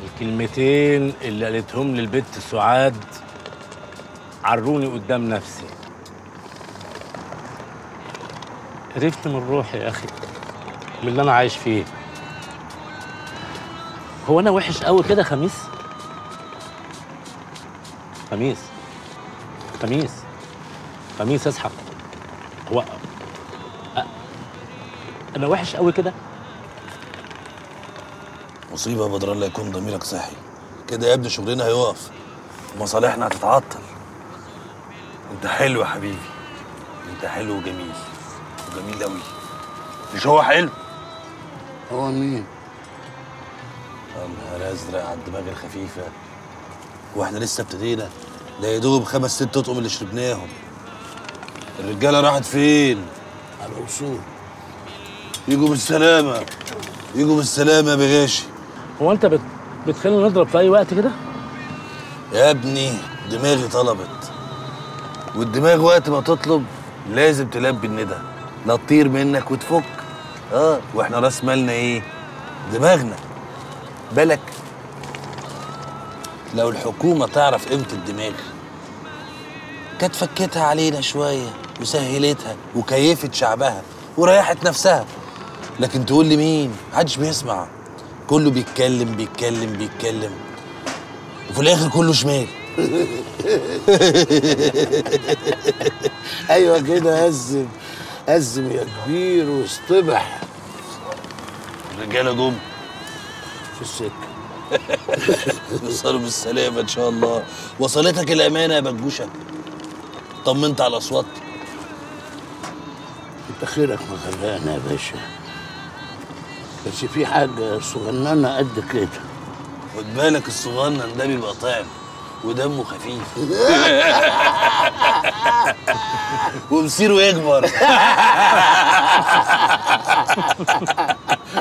الكلمتين اللي قالتهم للبت سعاد عروني قدام نفسي. قرفت من روحي يا اخي، من اللي انا عايش فيه. هو انا وحش قوي كده خميس؟ خميس خميس خميس اصحى. هو انا وحش قوي كده؟ مصيبه يا بدر، الله يكون ضميرك صحي كده يا ابني، شغلنا هيقف، مصالحنا هتتعطل. انت حلو يا حبيبي، انت حلو وجميل، وجميل قوي. مش هو حلو؟ هو مين؟ يا نهار ازرق على الدماغ الخفيفه، واحنا لسه ابتدينا؟ ده يا دوب 5 6 اطقم اللي شربناهم. الرجاله راحت فين؟ على الأصول. يجوا بالسلامه، يجوا بالسلامه يا بغاشي. هو انت بتخلينا نضرب في اي وقت كده؟ يا ابني دماغي طلبت، والدماغ وقت ما تطلب لازم تلبي الندى، لا تطير منك وتفك. واحنا راس مالنا ايه؟ دماغنا. بالك لو الحكومه تعرف قيمه الدماغ كانت فكتها علينا شويه وسهلتها وكيفت شعبها وريحت نفسها. لكن تقول لي مين؟ محدش بيسمع، كله بيتكلم بيتكلم بيتكلم، وفي الاخر كله شمال. ايوه كده، أزم أزم يا كبير واصطبح. الرجاله جم في السكه. يوصلوا بالسلامه ان شاء الله. وصلتك الامانه يا بجوشه؟ طمنت على الاصوات؟ انت خيرك مغرقنا يا باشا، بس في حاجه صغننه قد كده. خد بالك الصغنن ده بيبقى طعم ودمه خفيف ومصيره يكبر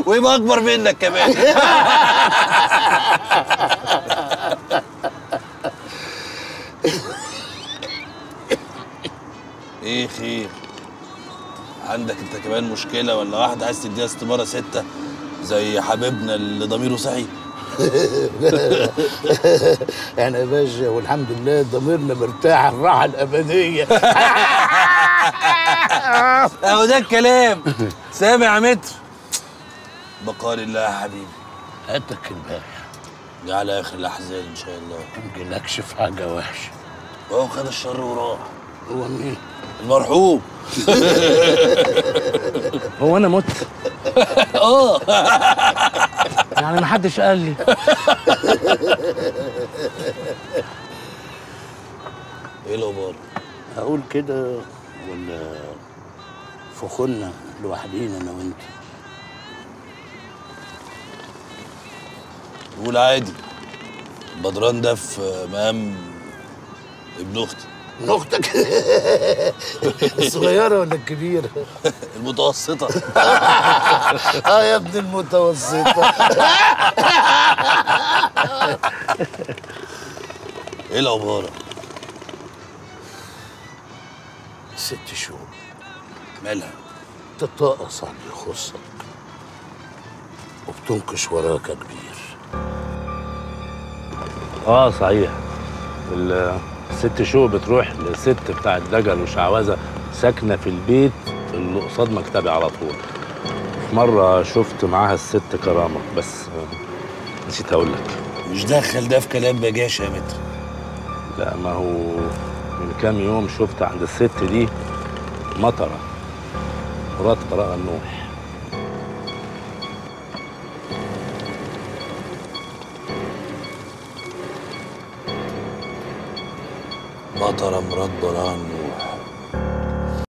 ويبقى اكبر منك كمان. ايه خير؟ عندك انت كمان مشكله ولا واحده عايز تديها استماره 6 زي حبيبنا اللي ضميره صحي؟ يعني يا باشا والحمد لله ضميرنا مرتاح الراحه الابديه. اهو ده الكلام. سامع يا متر؟ بقال الله يا حبيبي. هاتك البارح دي على اخر الاحزان ان شاء الله. ما يجيلكش في حاجه وحشه. وهو خد الشر وراح. هو مين؟ المرحوم. هو انا مت؟ يعني ما حدش قال لي. ايه الاخبار؟ اقول كده ولا فخنا لوحدينا انا وانت؟ قول عادي. بدران ده في مقام ابن اختي. ابن اختك؟ الصغيره ولا الكبيره؟ المتوسطه. يا ابن المتوسطه. ايه الاخبار؟ 6 شهور. مالها؟ تتطقص على اللي يخصك وبتنكش وراك يا كبير. صحيح. ال6 شهور بتروح لست بتاعت دجل وشعوذه ساكنه في البيت اللي قصاد مكتبي على طول. مرة شفت معاها الست كرامة، بس نسيت أقول لك. مش دخل ده في كلام بجاشة يا متر. لا، ما هو من كام يوم شفت عند الست دي مطرة، مرات براءة النوح. مطرة مرات براءة النوح.